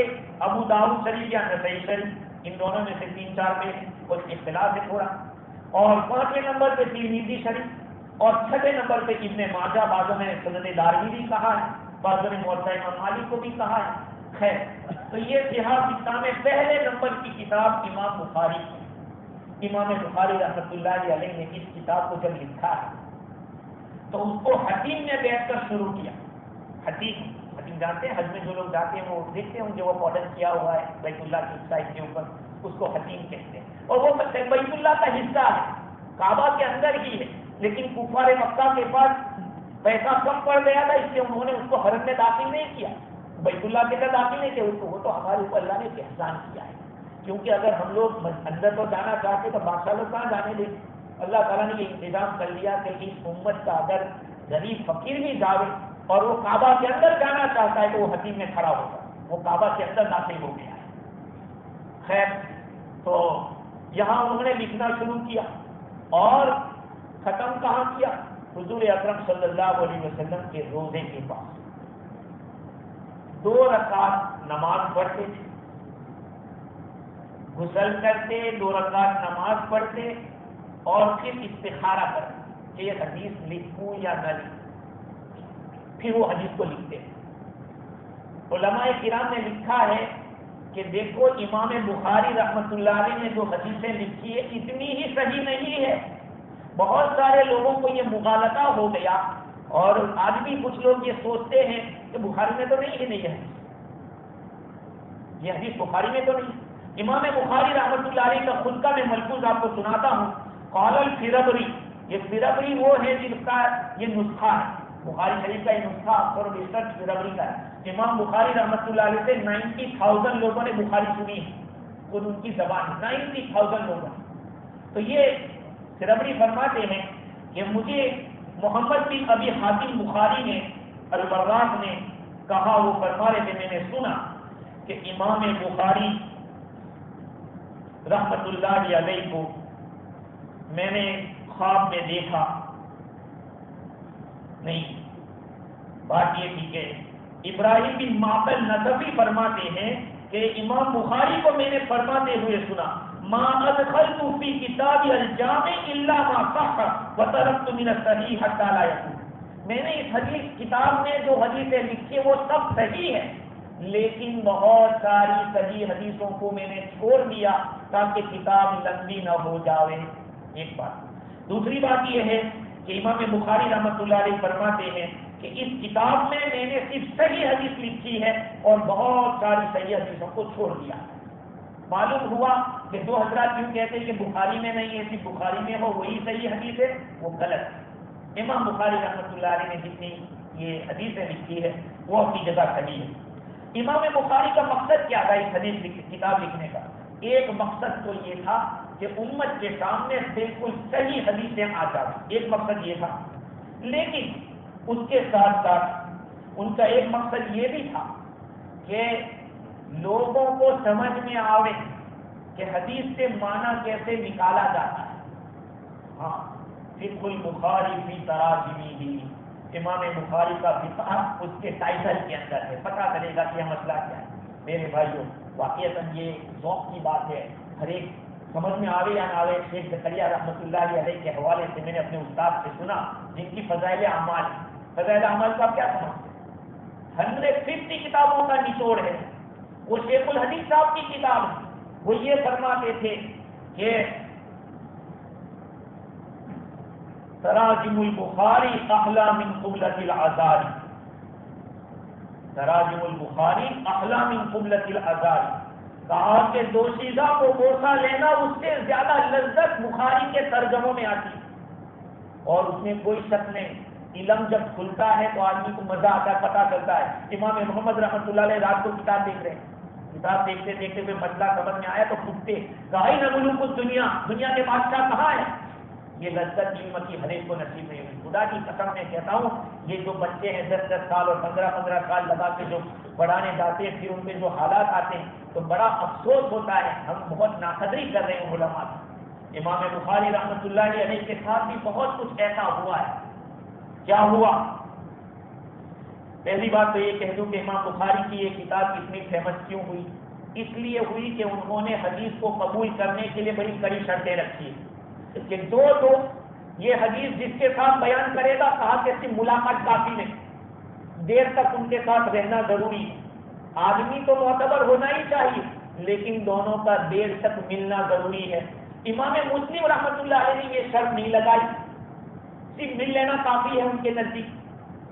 ابو داؤد شریف یا نسائی شریف. ان دونوں میں سے 3-4 پہ کچھ اختلاف ہے تھوڑا. اور 5ویں نمبر پہ ترمذی شریف اور 6ویں نمبر پہ ابن ماجہ. بعضوں نے سنن دارمی بھی کہا ہے، بعضوں نے موطا امام مالک کو بھی کہا ہے. خیر، تو یہ 6 میں پہلے نمبر کی کتاب امام بخاری کی. امام بخاری رحمۃ اللہ علیہ نے اس کتاب کو جب لکھا ہے تو اس کو حتیم نے بیٹھ کر شروع کیا. حتیم جانتے ہیں، حج میں جو لوگ جاتے ہیں وہ دیکھتے ہوں جو وہ ماڈل کیا ہوا ہے بیت اللہ کی سائڈ کے اوپر، اس کو حتیم کہتے ہیں. اور وہ بیت اللہ کا حصہ ہے، کعبہ کے اندر ہی ہے، لیکن کفار مکہ کے پاس پیسہ کم پڑ گیا تھا، اس لیے انہوں نے اس کو حرم میں داخل نہیں کیا، بیت اللہ کے اندر داخل نہیں کیا. وہ تو ہمارے اوپر اللہ نے احسان کیا ہے، کیونکہ اگر ہم لوگ اندر تو جانا چاہتے تو بادشاہ لوگ کہاں جانے دیں. اللہ تعالیٰ نے یہ انتظام کر لیا کہ اس امت کا اگر غریب فقیر بھی جاوے اور وہ کعبہ کے اندر جانا چاہتا ہے تو وہ حتیم میں کھڑا ہوگا، وہ کعبہ کے اندر داخل ہو گیا ہے. خیر، تو یہاں انہوں نے لکھنا شروع کیا اور ختم کہاں کیا؟ حضور اکرم صلی اللہ علیہ وسلم کے روزے کے پاس. 2 رکعت نماز پڑھتے تھے، غسل کرتے، 2 رکعت نماز پڑھتے اور پھر استخارہ کرتے کہ یہ حدیث لکھوں یا نہ لکھوں. پھر وہ حدیث کو لکھتے. علماء کرام نے لکھا ہے کہ دیکھو امام بخاری رحمۃ اللہ علیہ نے جو حدیثیں لکھی ہے اتنی ہی صحیح نہیں ہے. بہت سارے لوگوں کو یہ مغالطہ ہو گیا اور آج بھی کچھ لوگ یہ سوچتے ہیں کہ بخاری میں تو نہیں ہے یہ حدیث بخاری میں تو نہیں. امام بخاری رحمۃ اللہ علیہ کا خود کا میں ملفوظ آپ کو سناتا ہوں. قال الفربری، یہ فربری وہ ہے جس کا یہ نسخہ ہے بخاری شریف کا. یہ نسخہ اکثر و بیشتر فربری کا ہے. امام بخاری رحمۃ اللہ علیہ سے 90,000 لوگوں نے بخاری سنی ہے، خود ان کی زبان 90,000 لوگوں نے. تو یہ فربری فرماتے ہیں کہ مجھے محمد بن ابی حاتم بخاری نے البراق نے کہا، وہ فرما رہے تھے میں نے سنا کہ امام بخاری رحمت اللہ علیہ کو میں نے خواب میں دیکھا. نہیں، بات یہ تھی کہ ابراہیم بن معقل نصفی فرماتے ہیں کہ امام بخاری کو میں نے فرماتے ہوئے سنا، ما ادخلت فی کتاب الجامع الا ما صح وترکت من الصحیح حتى لا يكون. میں نے اس حدیث کتاب میں جو حدیثیں لکھی وہ سب صحیح ہے، لیکن بہت ساری صحیح حدیثوں کو میں نے چھوڑ دیا تاکہ کتاب لمبی نہ ہو جاوے. ایک بات. دوسری بات یہ ہے کہ امام بخاری رحمۃ اللہ علیہ فرماتے ہیں کہ اس کتاب میں میں نے صرف صحیح حدیث لکھی ہے اور بہت ساری صحیح حدیثوں کو چھوڑ دیا. معلوم ہوا کہ دو حضرات یوں کہتے ہیں کہ بخاری میں نہیں ہے، صرف بخاری میں ہو وہی صحیح حدیث ہے، وہ غلط ہے. امام بخاری رحمۃ اللہ علیہ نے جتنی یہ حدیثیں لکھی ہے وہ اپنی جگہ صحیح ہے. امام بخاری کا مقصد کیا تھا اس حدیث کتاب لکھنے کا؟ ایک مقصد تو یہ تھا کہ امت کے سامنے بالکل صحیح حدیثیں آ جائیں، ایک مقصد یہ تھا. لیکن اس کے ساتھ ساتھ ان کا ایک مقصد یہ بھی تھا کہ لوگوں کو سمجھ میں آوے کہ حدیث سے معنی کیسے نکالا جاتا ہے. ہاں، فقہ البخاری فی تراجمہ، امام بخاری کا فقہ اس کے ٹائٹل کے اندر ہے، پتہ چلے گا کہ یہ مسئلہ کیا ہے. میرے بھائیوں، واقعتاً یہ ذوق کی بات ہے، ہر ایک سمجھ میں آوے یا نہ آوے. شیخ زکریا رحمۃ اللہ علیہ کے حوالے سے میں نے اپنے استاد سے سنا، جن کی فضائل اعمال کا کیا سمجھتے ہیں؟ 150 کتابوں کا نچوڑ ہے. وہ شیخ الحدیث صاحب کی کتاب ہے. وہ یہ فرماتے تھے کہ تراجم البخاری احلی من قبلۃ العذاری، تراجم البخاری احلی من قبلۃ العذاری. کہا کہ دوشیزہ کو بوسہ لینا اس سے زیادہ لذت بخاری کے ترجموں میں آتی. اور اس میں کوئی شک نہیں، علم جب کھلتا ہے تو آدمی کو مزہ آتا ہے، پتہ چلتا ہے. امام محمد رحمۃ اللہ علیہ رات کو کتاب دیکھ رہے ہیں، کتاب دیکھتے دیکھتے ہوئے مسئلہ سمجھ میں آیا تو پوچھتے کہا ہی نہ ملوک الدنیا، دنیا کے بادشاہ کہاں ہے؟ یہ لذت علم کی ہر ایک کو نصیب نہیں ہوئی. خدا کی قسم میں کہتا ہوں، یہ جو بچے ہیں 10-10 سال اور 15-15 سال لگا کے جو پڑھانے جاتے ہیں، پھر ان میں جو حالات آتے ہیں تو بڑا افسوس ہوتا ہے. ہم بہت ناقدری کر رہے ہیں علماء کی. امام بخاری رحمۃ اللہ علیہ کے ساتھ بھی بہت کچھ ایسا ہوا ہے. کیا ہوا؟ پہلی بات تو یہ کہہ دوں کہ امام بخاری کی یہ کتاب اتنی فیمس کیوں ہوئی؟ اس لیے ہوئی کہ انہوں نے حدیث کو قبول کرنے کے لیے بڑی کڑی شرطیں رکھی کہ دو یہ حدیث جس کے ساتھ بیان کرے گا، کہا کہ صرف ملاقات کافی نہیں، دیر تک ان کے ساتھ رہنا ضروری ہے. آدمی تو معتبر ہونا ہی چاہیے، لیکن دونوں کا دیر تک ملنا ضروری ہے. امام مسلم رحمۃ اللہ علیہ نے یہ شرط نہیں لگائی، صرف مل لینا کافی ہے ان کے نزدیک.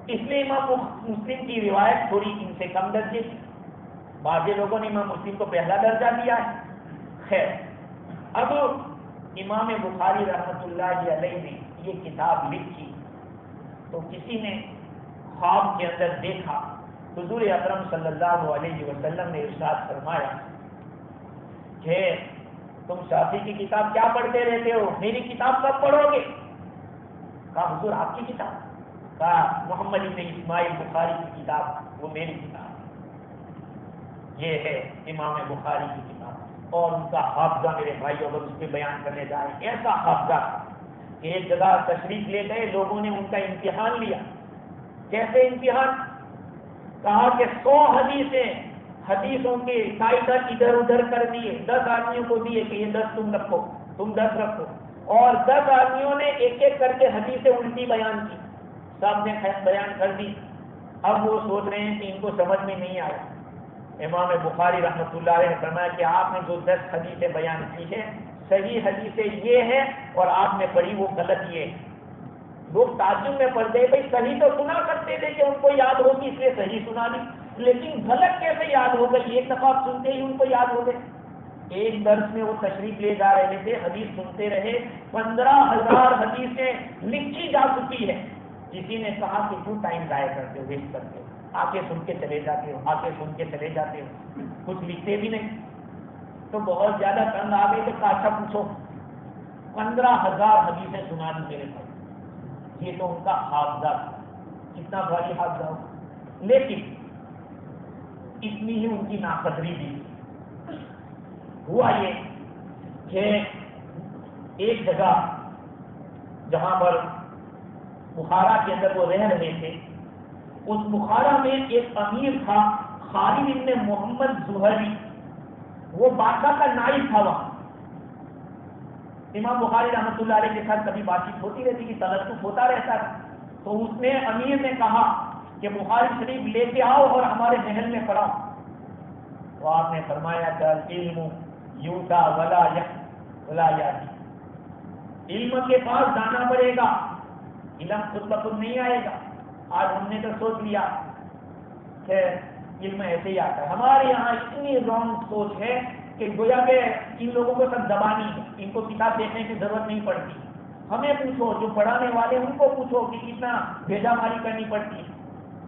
اس لیے امام مسلم کی روایت تھوڑی ان سے کم درجے کی. بعض لوگوں نے امام مسلم کو پہلا درجہ دیا ہے. خیر، اب امام بخاری رحمۃ اللہ علیہ نے یہ کتاب لکھی تو کسی نے خواب کے اندر دیکھا، حضور اکرم صلی اللہ علیہ وسلم نے ارشاد فرمایا کہ تم شافعی کی کتاب کیا پڑھتے رہتے ہو، میری کتاب کب پڑھو گے؟ کہا حضور آپ کی کتاب؟ کہا محمد بن اسماعیل بخاری کی کتاب، وہ میری کتاب. یہ ہے امام بخاری کی کتاب. اور ان کا حافظہ میرے بھائی اگر اس پہ بیان کرنے جائیں، ایسا حافظہ کہ ایک جگہ تشریف لے گئے، لوگوں نے ان کا امتحان لیا. کیسے امتحان؟ کہا کہ 100 حدیثوں کے ٹائٹل ادھر ادھر کر دیے، 10 آدمیوں کو دیے کہ یہ 10 تم رکھو، تم 10 رکھو، اور 10 آدمیوں نے ایک ایک کر کے حدیثیں الٹی بیان کی، سب نے بیان کر دی. اب وہ سوچ رہے ہیں کہ ان کو سمجھ میں نہیں آیا. امام بخاری رحمۃ اللہ علیہ نے فرمایا کہ آپ نے جو 10 حدیثیں بیان کی ہیں، صحیح حدیثیں یہ ہیں اور آپ نے پڑھی وہ غلط یہ ہے. لوگ تعجب میں پڑ گئے، بھائی صحیح تو سنا کرتے تھے کہ ان کو یاد ہوگی اس لیے صحیح سنا دی، لیکن غلط کیسے یاد ہو گئی؟ ایک دفعہ سنتے ہی ان کو یاد ہو گئے. ایک درس میں وہ تشریف لے جا رہے تھے، حدیث سنتے رہے، 15,000 حدیثیں لکھی جا چکی ہے. کسی نے کہا کہ کیوں ٹائم ضائع کرتے ہو، ویسٹ کرتے ہو، آ کے سن کے چلے جاتے ہو، آ کے سن کے چلے جاتے ہو، کچھ لکھتے بھی نہیں. تو بہت زیادہ تنگ آ گئے تو کہا اچھا پوچھو. 15,000 حدیثیں سنا دی میرے پاس. یہ تو ان کا حافظہ تھا، کتنا بھاری حافظہ ہو. لیکن اتنی ہی ان کی ناقدری بھی. ہوا یہ کہ ایک جگہ جہاں پر بخارا کے اندر وہ رہ رہے تھے، اس بخارا میں ایک امیر تھا خالد بن محمد زہری، وہ بادشاہ کا نائب تھا. وہاں امام بخاری رحمۃ اللہ علیہ کے ساتھ کبھی بات چیت ہوتی رہتی تھی، تلطف ہوتا رہتا تھا. تو اس نے امیر نے کہا کہ بخاری شریف لے کے آؤ اور ہمارے محل میں پڑھاؤ. تو آپ نے فرمایا کہ علم یوتا ولا یاتی، علم کے پاس جانا پڑے گا، علم خود بخود نہیں آئے گا. آج ہم نے تو سوچ لیا کہ علم ایسے ہی آتا ہے. ہمارے یہاں اتنی رانگ سوچ ہے کہ گویا کہ ان لوگوں کو سب زبانی ہے، ان کو کتاب دیکھنے کی ضرورت نہیں پڑتی. ہمیں پوچھو، جو پڑھانے والے ان کو پوچھو کہ کتنا بھیجا ماری کرنی پڑتی ہے.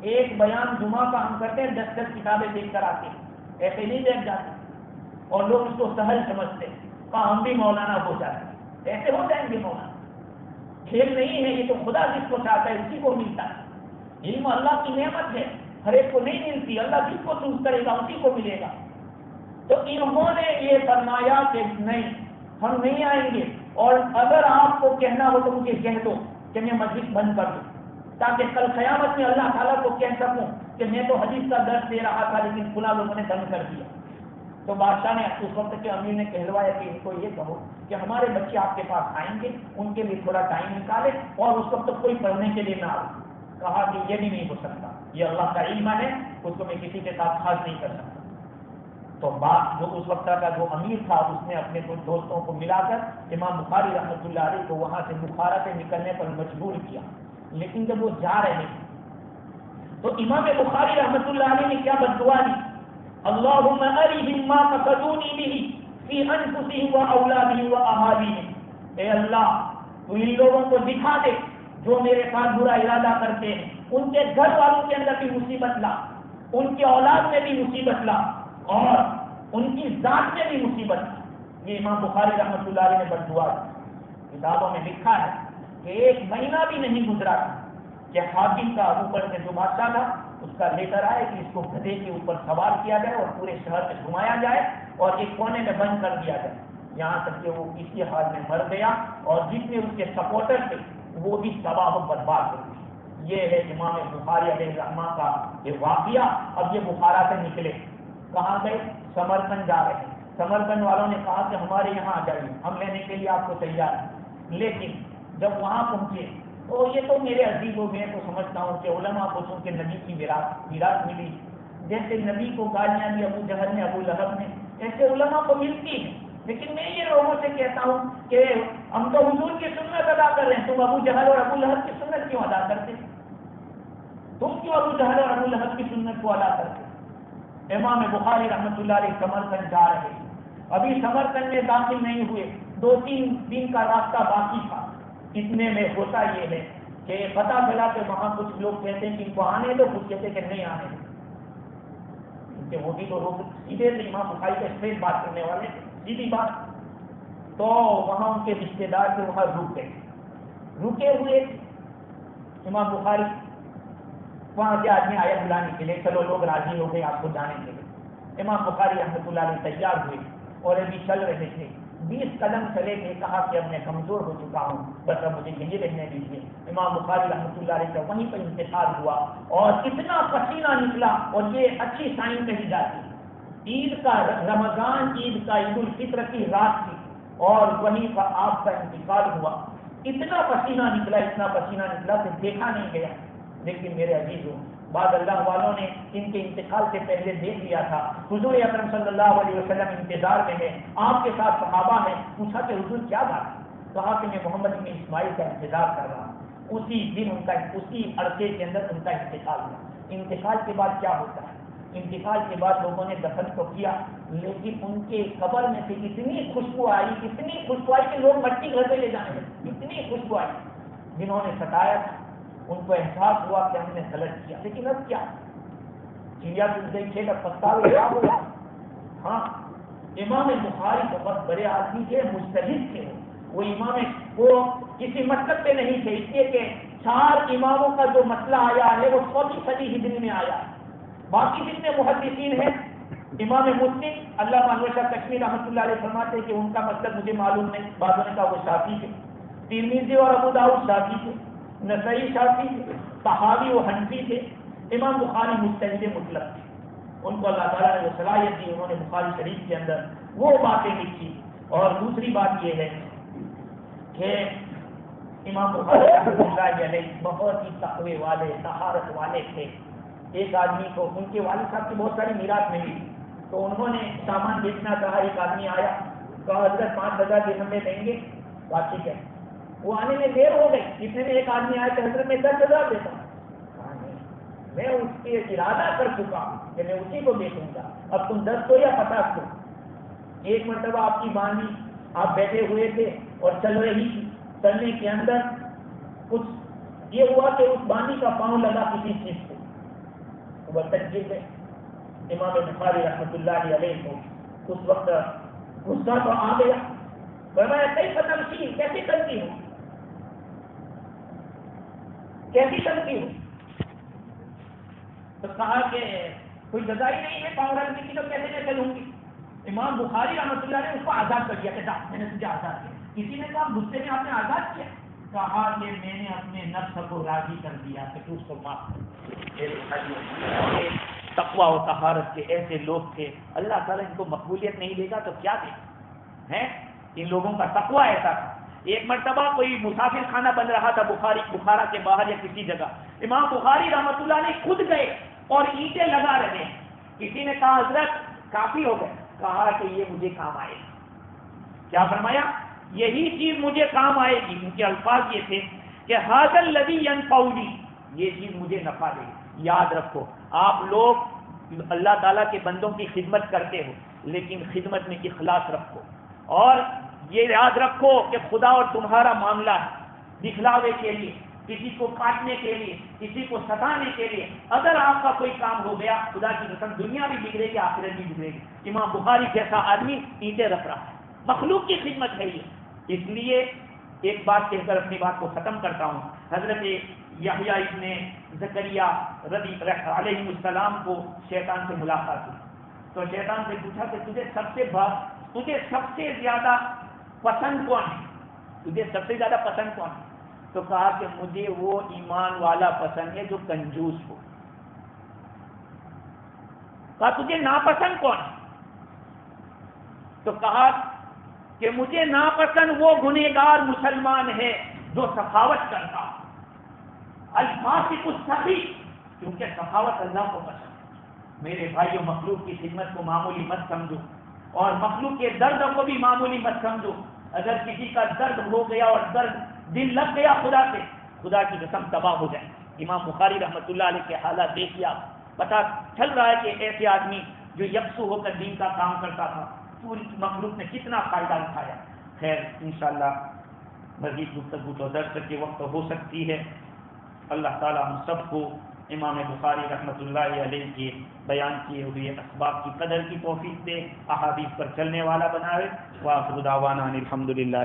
ایک بیان جمعہ کا ہم کرتے ہیں 10 کتابیں دیکھ کر آتے ہیں، ایسے نہیں دیکھ جاتے. اور لوگ اس کو سہل سمجھتے ہیں، کہا ہم بھی مولانا ہو جاتے ہیں. ایسے ہو جائیں گے مولانا؟ کھیل نہیں ہے یہ، تو خدا جس کو چاہتا ہے اسی کو ملتا ہے. علم اللہ کی نعمت ہے، ہر ایک کو نہیں ملتی. اللہ جس کو چوز کرے گا اسی کو ملے گا. تو انہوں نے یہ فرمایا کہ نہیں، ہم نہیں آئیں گے، اور اگر آپ کو کہنا ہو تو مجھے کہہ دو کہ میں مجلس بند کر دوں، تاکہ کل قیامت میں اللہ تعالیٰ کو کہہ سکوں کہ میں تو حدیث کا درس دے رہا تھا لیکن فلاں لوگوں نے بند کر دیا. تو بادشاہ نے اس وقت کے امیر نے کہلوایا کہ ان کو یہ کہو کہ ہمارے بچے آپ کے پاس آئیں گے، ان کے لیے تھوڑا ٹائم نکالے اور اس وقت کوئی پڑھنے کے لیے نہ آئے. کہا کہ یہ بھی نہیں ہو سکتا، یہ اللہ کا علم ہے، اس کو میں کسی کے ساتھ خاص نہیں کر سکتا. تو بات جو اس وقت کا جو امیر تھا اس نے اپنے کچھ دوستوں کو ملا کر امام بخاری رحمۃ اللہ علیہ کو وہاں سے بخارا سے نکلنے پر مجبور کیا. لیکن جب وہ جا رہے تھے تو امام بخاری رحمۃ اللہ علیہ نے کیا بددعا دی؟ اللہم ارہم ما قصدونی بہ فی انفسہم و اولادہم و اہالیہم. اے اللہ تو ان لوگوں کو دکھا دے جو میرے ساتھ برا ارادہ کرتے ہیں، ان کے گھر والوں کے اندر بھی مصیبت لا، ان کے اولاد میں بھی مصیبت لا، اور ان کی ذات میں بھی مصیبت لا. یہ امام بخاری رحمۃ اللہ علیہ نے بددعا دی. کتابوں میں لکھا ہے کہ 1 مہینہ بھی نہیں گزرا کہ حاکم کا اوپر سے جو بادشاہ تھا اس کا لیٹر آئے کہ اس کو گدھے کے اوپر سوار کیا جائے اور پورے شہر میں گھمایا جائے اور ایک کونے میں بند کر دیا جائے. یہاں تک کہ وہ اسی حال میں مر گیا اور جتنے اس کے سپورٹر تھے وہ بھی تباہ و برباد ہو گئے. یہ ہے امام بخاری علیہ الرحمہ کا یہ واقعہ. اب یہ بخارا سے نکلے، کہاں گئے؟ سمرقند جا رہے ہیں. سمرقند والوں نے کہا کہ ہمارے یہاں آ جائیے، ہم لینے کے لیے آپ کو تیار ہیں. لیکن جب وہاں پہنچے تو یہ تو میرے عزیز ہو گئے تو سمجھتا ہوں کہ علماء کو چونکہ نبی کی میراث ملی، جیسے نبی کو گالیاں دی ابو جہل نے، ابو لہب نے، ایسے علماء کو ملتی ہیں. لیکن میں یہ لوگوں سے کہتا ہوں کہ ہم تو حضور کی سنت ادا کر رہے ہیں، تم ابو جہل اور ابو لہب کی سنت کیوں ادا کرتے؟ تم کیوں ابو جہل اور ابو لہب کی سنت کو ادا کرتے؟ امام بخاری رحمۃ اللہ علیہ سمرقند جا رہے ہیں. ابھی سمرقند میں داخل نہیں ہوئے، 2-3 دن کا راستہ باقی تھا. اتنے میں ہوتا یہ ہے کہ پتہ چلا کہ وہاں کچھ لوگ کہتے ہیں کہ ان کو آنے دو، کچھ کہتے ہیں کہ نہیں آنے دو. کیونکہ وہ بھی تو لوگ سیدھے سے امام بخاری کا اسٹریٹ بات کرنے والے، سیدھی بات. تو وہاں ان کے رشتے دار سے وہاں رکے ہوئے امام بخاری. وہاں سے آدمی آیا بلانے کے لیے، چلو لوگ راضی ہو گئے آپ کو جانے کے لیے. امام بخاری رحمۃ اللہ علیہ تیار ہوئے اور ابھی چل رہے تھے. 20 قدم چلے تھے، کہا کہ اب میں کمزور ہو چکا ہوں، بس اب مجھے یہیں رہنے دیجیے. امام بخاری رحمۃ اللہ علیہ کا وہیں پر انتقال ہوا اور اتنا پسینہ نکلا. اور یہ اچھی سائن کہی جاتی ہے. عید کا رمضان، عید کا عید الفطر کی رات تھی اور وہیں پر آپ کا انتقال ہوا. اتنا پسینہ نکلا کہ دیکھا نہیں گیا. لیکن میرے عزیزوں، بعض اللہ والوں نے ان کے انتقال سے پہلے دیکھ لیا تھا. حضور اکرم صلی اللہ علیہ وسلم انتظار میں ہے، آپ کے ساتھ صحابہ ہیں. پوچھا کہ حضور کیا بات ہے؟ کہا کہ میں محمد بن اسماعیل کا انتظار کر رہا ہوں. اسی دن اسی عرصے کے اندر ان کا انتقال ہوا. انتقال کے بعد کیا ہوتا ہے؟ انتقال کے بعد لوگوں نے دفن تو کیا، لیکن ان کے قبر میں سے اتنی خوشبو آئی کہ لوگ مٹی گھر پہ لے جانے لگے. اتنی خوشبو آئی. جنہوں نے ستایا تھا ان کو احساس ہوا کہ ہم نے غلط کیا. لیکن اب کیا؟ چڑیا چل گئی کھیت، اب پچھتاوے کیا ہوا؟ ہاں، امام بخاری بہت بڑے آدمی تھے، مجتہد تھے. وہ امام وہ کسی مطلب پہ نہیں تھے، اس لیے کہ 4 اماموں کا جو مسئلہ آیا ہے وہ 4ویں صدی ہجری میں آیا. باقی جتنے محدثین ہیں، امام مسلم علامہ انور شاہ کشمیری رحمۃ اللہ علیہ فرماتے ہیں کہ ان کا مطلب مجھے معلوم نہیں. بعضوں نے کہا وہ شافعی تھے. ترمذی اور ابو داؤد شافعی تھے، نسائی شافعی تھے، طحاوی و حنفی تھے. امام بخاری مجتہد مطلق تھے. ان کو اللہ تعالیٰ نے وہ صلاحیت دی، انہوں نے بخاری شریف کے اندر وہ باتیں لکھی. اور دوسری بات یہ ہے کہ
امام بخاری رحمۃ اللہ علیہ بہت ہی تقوی والے طہارت والے تھے. ایک آدمی کو ان کے والد صاحب کی بہت ساری میراث ملی تو انہوں نے سامان بیچنا کہا. ایک آدمی آیا کہا حضرت 5,000 درہم میں دیں گے؟ بات ٹھیک ہے. وہ آنے میں دیر ہو گئی. اتنے میں ایک آدمی آیا کہ حضرت میں 10,000 دیتا ہوں. کہا نہیں, میں اس کے ارادہ کر چکا ہوں کہ میں اسی کو بیچوں گا, اب تم 10 دو یا 50 دو. ایک مرتبہ آپ کی بانی آپ بیٹھے ہوئے تھے اور چل رہی تھی, چلنے کے اندر کچھ یہ ہوا کہ اس بانی کا پاؤں لگا کسی چیز کو, وہ تکلیف ہے. امام بخاری رحمۃ اللہ علیہ کو اس وقت غصہ تو آ گیا. فرمایا کئی ختم کی, کیسی چلتی ہوں, کیسی چلتی ہوں؟ تو کہا کہ کوئی جگہ ہی نہیں ہے پاؤں رکھنے کی, تو کیسے میں چلوں گی؟ امام بخاری رحمۃ اللہ نے اس کو آزاد کر دیا کہ میں نے تجھے آزاد کیا. کسی نے کہا غصے میں آپ نے آزاد کیا؟ کہا کہ میں نے اپنے نفس کو راضی کر دیا کہ تو اس کو معاف کر. تقویٰ و طہارت کے ایسے لوگ تھے, اللہ تعالیٰ ان کو مقبولیت نہیں دے گا تو کیا دے گا؟ ان لوگوں کا تقویٰ ایسا تھا. ایک مرتبہ کوئی مسافر خانہ بن رہا تھا بخارا کے باہر یا کسی جگہ. امام بخاری رحمۃ اللہ نے خود گئے اور اینٹیں لگا رہے ہیں. کسی نے کہا حضرت کافی ہو گئے. کہا کہ یہ مجھے کام آئے گی. کیا فرمایا؟ یہی چیز مجھے کام آئے گی. ان کے الفاظ یہ تھے کہ ھذا الذی ینفعنی, یہ چیز مجھے نفع دے گی. یاد رکھو آپ لوگ اللہ تعالیٰ کے بندوں کی خدمت کرتے ہو, لیکن خدمت میں اخلاص رکھو, اور یہ یاد رکھو کہ خدا اور تمہارا معاملہ ہے دکھلاوے کے لیے, کسی کو کاٹنے کے لیے, کسی کو ستانے کے لیے. اگر آپ کا کوئی کام ہو گیا, خدا کی قسم دنیا بھی بگڑے گی, آخرت بھی بگڑے گی. امام بخاری جیسا آدمی اینٹیں رکھ رہا ہے, مخلوق کی خدمت ہے یہ. اس لیے ایک بات کہہ کر اپنی بات کو ختم کرتا ہوں. حضرت یحییٰ ابن زکریا علیہ السلام کو شیطان سے ملاقات ہوئی تو شیطان سے پوچھا کہ تجھے سب سے زیادہ پسند کون ہے, تجھے سب سے زیادہ پسند کون ہے؟ تو کہا کہ مجھے وہ ایمان والا پسند ہے جو کنجوس ہو. کہا تجھے ناپسند کون ہے؟ تو کہا کہ مجھے ناپسند وہ گنہگار مسلمان ہے جو سخاوت کرتا, الفاسق السخی, کیونکہ سخاوت اللہ کو پسند ہے. میرے بھائیوں, مخلوق کی خدمت کو معمولی مت سمجھو, اور مخلوق کے درد کو بھی معمولی مت سمجھو. اگر کسی کا درد ہو گیا اور درد دل لگ گیا خدا سے, خدا کی قسم تباہ ہو جائے. امام بخاری رحمۃ اللہ علیہ کے حالات دیکھیے آپ, پتہ چل رہا ہے کہ ایسے آدمی جو یکسو ہو کر دین کا کام کرتا تھا, پوری مخلوق نے کتنا فائدہ اٹھایا. خیر انشاءاللہ مزید گفتگو تو درس کے وقت ہو سکتی ہے. اللہ تعالی ہم سب کو امام بخاری رحمۃ اللہ علیہ کے بیان کیے ہوئے اسباب کی قدر کی توفیق دے, احادیث پر چلنے والا بنائے. وآخر دعوانا ان الحمد للہ.